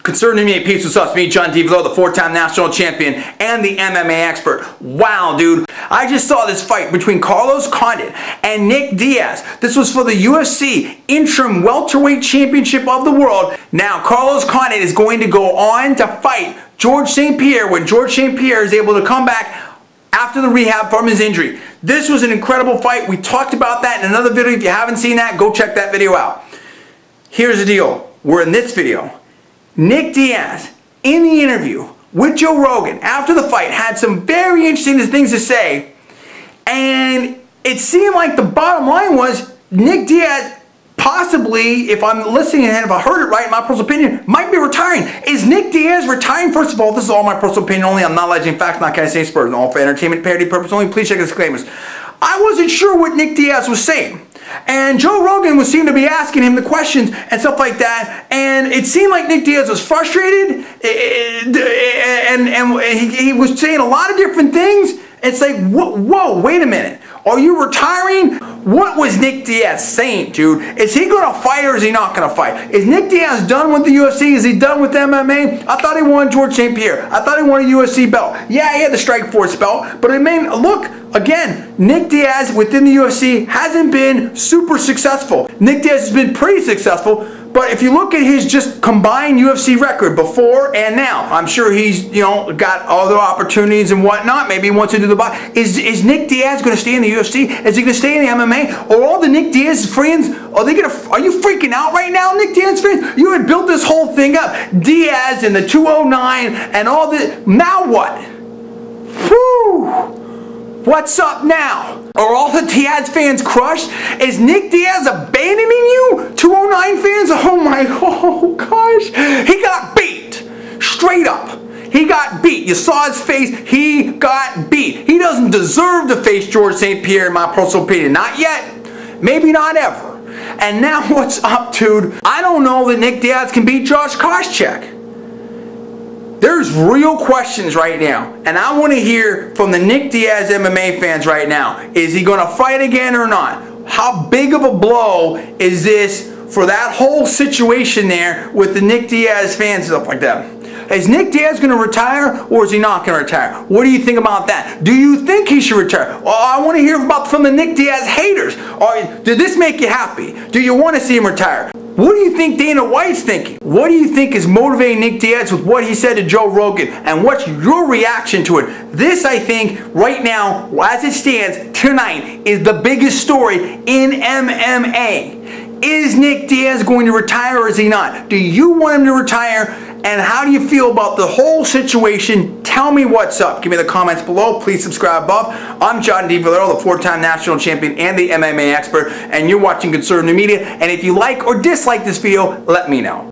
Concerning me, peace with us, me, John Diaz, the 4-time national champion and the MMA expert. Wow, dude. I just saw this fight between Carlos Condit and Nick Diaz. This was for the UFC interim welterweight championship of the world. Now, Carlos Condit is going to go on to fight George St. Pierre when George St. Pierre is able to come back after the rehab from his injury. This was an incredible fight. We talked about that in another video. If you haven't seen that, go check that video out. Here's the deal. We're in this video. Nick Diaz, in the interview with Joe Rogan after the fight, had some very interesting things to say, and it seemed like the bottom line was Nick Diaz possibly, if I'm listening and if I heard it right, in my personal opinion, might be retiring. Is Nick Diaz retiring? First of all, this is all my personal opinion only. I'm not alleging facts, not saying spurs, all for entertainment, parody purpose only. Please check the disclaimers. I wasn't sure what Nick Diaz was saying. And Joe Rogan seemed to be asking him the questions and stuff like that. And it seemed like Nick Diaz was frustrated. And he was saying a lot of different things. It's like, whoa, wait a minute. Are you retiring? What was Nick Diaz saying, dude? Is he going to fight or is he not going to fight? Is Nick Diaz done with the UFC? Is he done with MMA? I thought he won George St. Pierre. I thought he won a UFC belt. Yeah, he had the Strikeforce belt. But I mean, look, again, Nick Diaz within the UFC hasn't been super successful. Nick Diaz has been pretty successful. But if you look at his just combined UFC record before and now, I'm sure he's, got other opportunities and whatnot. Maybe he wants to do the box. Is Nick Diaz going to stay in the UFC? Is he going to stay in the MMA? Or all the Nick Diaz friends, are you freaking out right now, Nick Diaz friends? You had built this whole thing up. Diaz and the 209 and all this. Now what? Whew. What's up now? Are all the Diaz fans crushed? Is Nick Diaz abandoning you? 209 fans? Oh gosh. He got beat. Straight up. He got beat. You saw his face. He got beat. He doesn't deserve to face George St. Pierre, in my personal opinion. Not yet. Maybe not ever. And now what's up, dude? I don't know that Nick Diaz can beat Josh Koscheck. There's real questions right now, and I want to hear from the Nick Diaz MMA fans right now. Is he going to fight again or not? How big of a blow is this for that whole situation there with the Nick Diaz fans and stuff like that? Is Nick Diaz going to retire or is he not going to retire? What do you think about that? Do you think he should retire? Well, I want to hear from the Nick Diaz haters. Did this make you happy? Do you want to see him retire? What do you think Dana White's thinking? What do you think is motivating Nick Diaz with what he said to Joe Rogan? And what's your reaction to it? This, I think, right now, as it stands, tonight, is the biggest story in MMA. Is Nick Diaz going to retire or is he not? Do you want him to retire? And how do you feel about the whole situation? Tell me what's up. Give me the comments below. Please subscribe above. I'm John Diaz, the 4-time national champion and the MMA expert, and you're watching Conservative Media. And if you like or dislike this video, let me know.